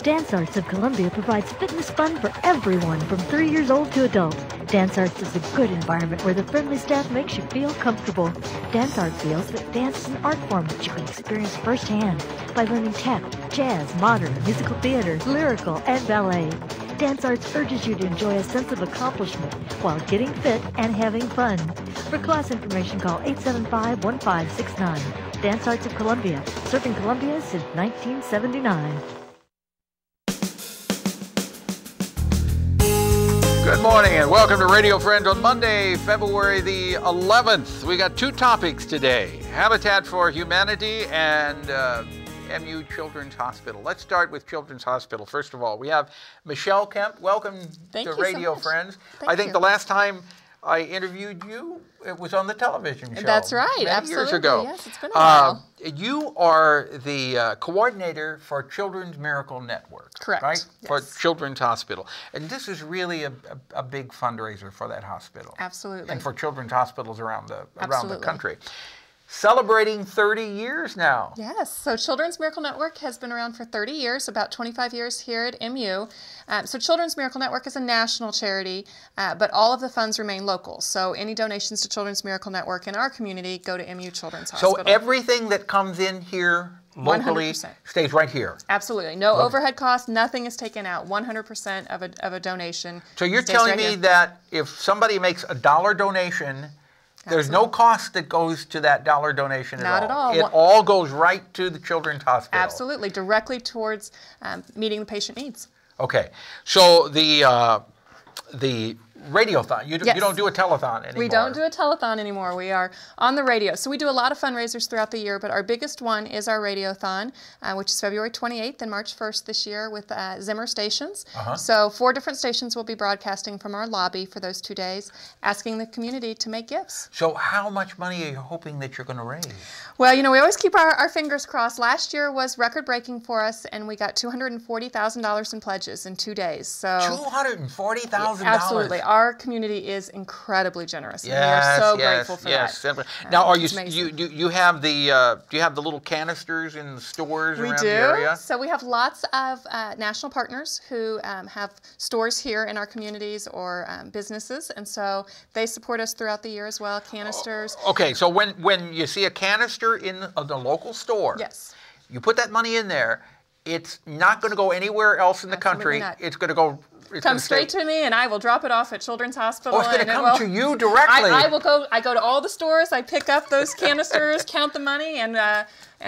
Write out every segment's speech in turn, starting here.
Dance Arts of Columbia provides fitness fun for everyone from 3 years old to adult. Dance Arts is a good environment where the friendly staff makes you feel comfortable. Dance Arts feels that dance is an art form that you can experience firsthand by learning tap, jazz, modern, musical theater, lyrical, and ballet. Dance Arts urges you to enjoy a sense of accomplishment while getting fit and having fun. For class information, call 875-1569. Dance Arts of Columbia, serving Columbia since 1979. Good morning and welcome to Radio Friends on Monday, February the 11th. We got two topics today, Habitat for Humanity and MU Children's Hospital. Let's start with Children's Hospital. First of all, we have Michelle Kemp. Welcome to Radio Friends. I think the last time I interviewed you, it was on the television show. That's right, many absolutely. years ago. Yes, it's been a while. You are the coordinator for Children's Miracle Network. Correct. Right? Yes. For Children's Hospital. And this is really a big fundraiser for that hospital. Absolutely. And for children's hospitals around the country. Celebrating 30 years now. Yes, so Children's Miracle Network has been around for 30 years, about 25 years here at MU. So Children's Miracle Network is a national charity, but all of the funds remain local. So any donations to Children's Miracle Network in our community go to MU Children's Hospital. So everything that comes in here locally 100%. Stays right here? Absolutely. No overhead costs, nothing is taken out. 100% of a donation. So you're telling me that if somebody makes a $1 donation, there's no cost that goes to that $1 donation at all? Not at all. It all goes right to the Children's Hospital? Absolutely, directly towards meeting the patient needs. Okay, so the Radio-thon, you don't do a telethon anymore. We don't do a telethon anymore. We are on the radio. So we do a lot of fundraisers throughout the year, but our biggest one is our Radio-thon, which is February 28th and March 1st this year with Zimmer stations. So 4 different stations will be broadcasting from our lobby for those 2 days, asking the community to make gifts. So how much money are you hoping that you're going to raise? Well, you know, we always keep our fingers crossed. Last year was record-breaking for us, and we got $240,000 in pledges in 2 days. So $240,000? Absolutely. Our community is incredibly generous. And we are so grateful for that. Now, are you have the do you have the little canisters in the stores around the area? We do. So we have lots of national partners who have stores here in our communities or businesses, and so they support us throughout the year as well. Canisters. Okay, so when you see a canister in the local store, yes, you put that money in there. It's not going to go anywhere else in the country. It's going to go. Come straight to me, and I will drop it off at Children's Hospital. Oh, it's going to come to you directly. I will go. I go to all the stores. I pick up those canisters, count the money, and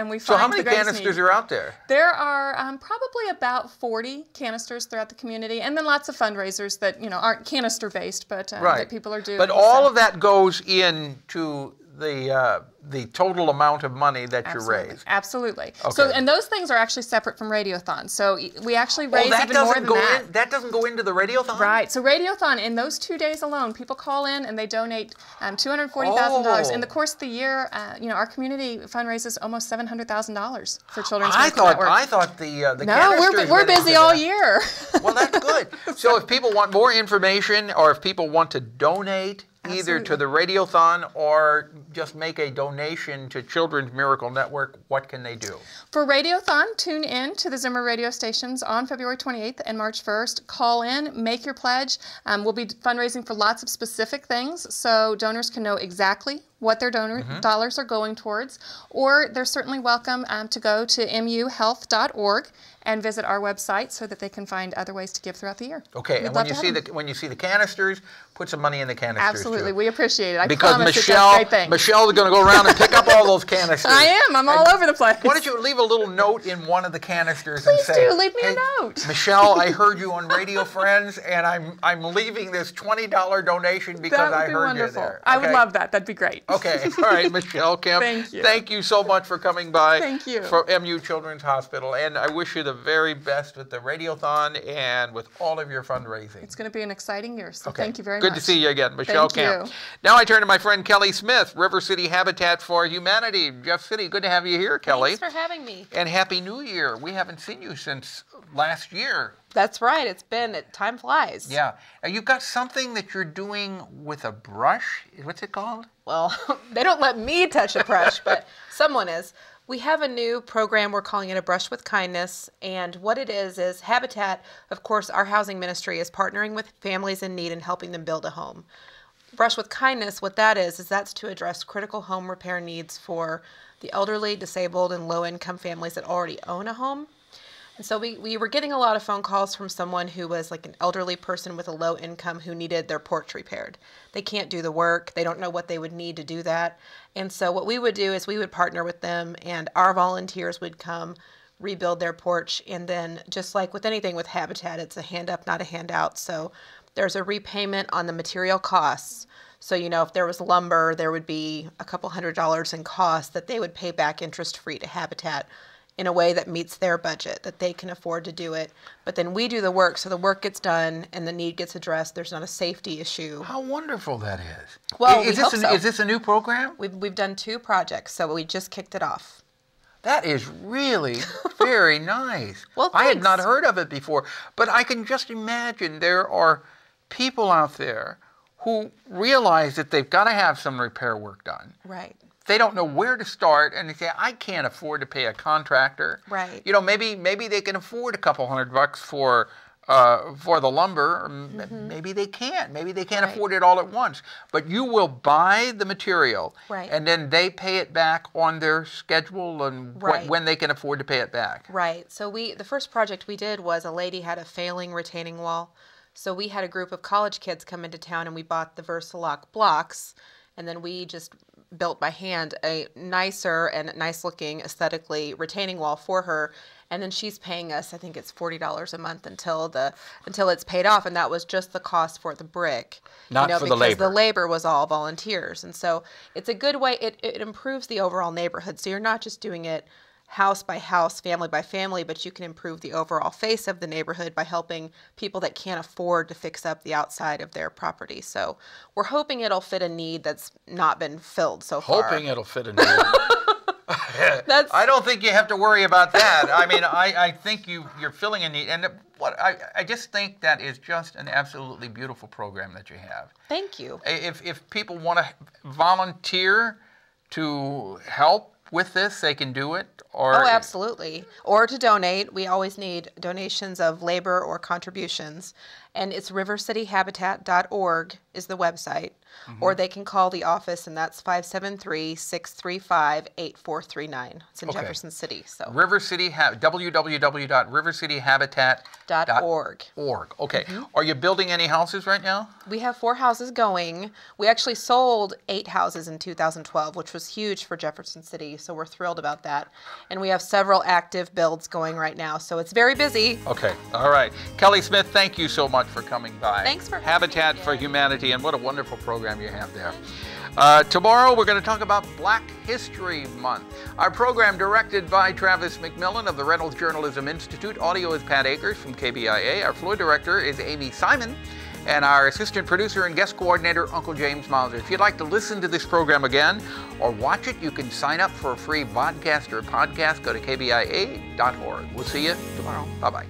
we find. So how many the greatest canisters need. are out there? There are probably about 40 canisters throughout the community, and then lots of fundraisers that aren't canister based, but that people are doing. But all of that goes into the total amount of money that you raise. Absolutely. Okay. So, and those things are actually separate from Radio-thon. So we actually raise even more than that. That doesn't go into the Radio-thon? Right. So Radio-thon, in those 2 days alone, people call in and they donate $240,000. In the course of the year, our community fundraises almost $700,000 for Children's Miracle Network. I thought the No, we're busy all year. Well, that's good. So if people want more information or if people want to donate, either to the Radio-thon or just make a donation to Children's Miracle Network, what can they do? For Radio-thon, tune in to the Zimmer radio stations on February 28th and March 1st. Call in, make your pledge. We'll be fundraising for lots of specific things, so donors can know exactly what their dollars are going towards, or they're certainly welcome to go to muhealth.org and visit our website so that they can find other ways to give throughout the year. Okay, and when you see the canisters, put some money in the canisters. Absolutely, we appreciate it. I because promise Michelle's going to go around and pick up all those canisters. I am. I'm all over the place. Why don't you leave a little note in one of the canisters Please and say, do. Leave me hey, a note. Michelle, I heard you on Radio Friends, and I'm leaving this $20 donation because I heard you there. I would love that. That'd be great. Okay. All right, Michelle Kemp. Thank you. Thank you so much for coming by. Thank you. For MU Children's Hospital, and I wish you the very best with the Radio-thon and with all of your fundraising. It's going to be an exciting year, so thank you very much. Good to see you again, Michelle Kemp. Thank you. Now I turn to my friend Kelly Smith, River City Habitat for Humanity. Jeff City, good to have you here, Kelly. Thanks for having me. And Happy New Year. We haven't seen you since last year. That's right. It's been, time flies. Yeah. You've got something that you're doing with a brush. What's it called? Well, they don't let me touch a brush, but someone is. We have a new program. We're calling it A Brush with Kindness. And what it is Habitat, of course, our housing ministry is partnering with families in need and helping them build a home. Brush with Kindness, what that is that's to address critical home repair needs for the elderly, disabled, and low-income families that already own a home. And so we were getting a lot of phone calls from someone who was like an elderly person with a low income who needed their porch repaired. They can't do the work. They don't know what they would need to do that. And so what we would do is we would partner with them, and our volunteers would come rebuild their porch. And then just like with anything with Habitat, it's a hand up, not a handout. So there's a repayment on the material costs. So, if there was lumber, there would be a couple $100s in costs that they would pay back interest-free to Habitat in a way that meets their budget, that they can afford to do it. But then we do the work, so the work gets done and the need gets addressed. There's not a safety issue. How wonderful that is. Well, Is this a new program? We've done 2 projects, so we just kicked it off. That is really very nice. Well, I had thanks. not heard of it before, but I can just imagine there are people out there who realize that they've got to have some repair work done. Right. They don't know where to start, and they say, I can't afford to pay a contractor. Right. Maybe they can afford a couple $100 for the lumber. Or maybe they can't. Maybe they can't afford it all at once. But you will buy the material, right, and then they pay it back on their schedule and when they can afford to pay it back. Right. So the first project we did was a lady had a failing retaining wall. So we had a group of college kids come into town, and we bought the Versalock blocks, and then we just built by hand a nicer and nice looking aesthetically retaining wall for her, and then she's paying us, I think it's $40 a month until it's paid off, and that was just the cost for the brick. Not for the labor. Because the labor was all volunteers. And so it's a good way, it improves the overall neighborhood. So you're not just doing it house by house, family by family, but you can improve the overall face of the neighborhood by helping people that can't afford to fix up the outside of their property. So we're hoping it'll fit a need that's not been filled so far. Hoping it'll fit a need. I don't think you have to worry about that. I mean, I think you're filling a need. And I just think that is just an absolutely beautiful program that you have. Thank you. If people want to volunteer to help with this, they can do it? Oh, absolutely. Or to donate. We always need donations of labor or contributions. And it's rivercityhabitat.org is the website. Or they can call the office, and that's 573-635-8439. It's in Jefferson City. So www.rivercityhabitat.org. Okay. Are you building any houses right now? We have 4 houses going. We actually sold 8 houses in 2012, which was huge for Jefferson City, so we're thrilled about that. And we have several active builds going right now, so it's very busy. Okay. All right. Kelly Smith, thank you so much for coming by. Thanks for Habitat for Humanity, and what a wonderful program you have there. Tomorrow we're going to talk about Black History Month. Our program directed by Travis McMillan of the Reynolds Journalism Institute. Audio is Pat Akers from KBIA. Our floor director is Amy Simon. And our assistant producer and guest coordinator, Uncle James Mauser. If you'd like to listen to this program again or watch it, you can sign up for a free vodcast or podcast. Go to kbia.org. We'll see you tomorrow. Bye-bye.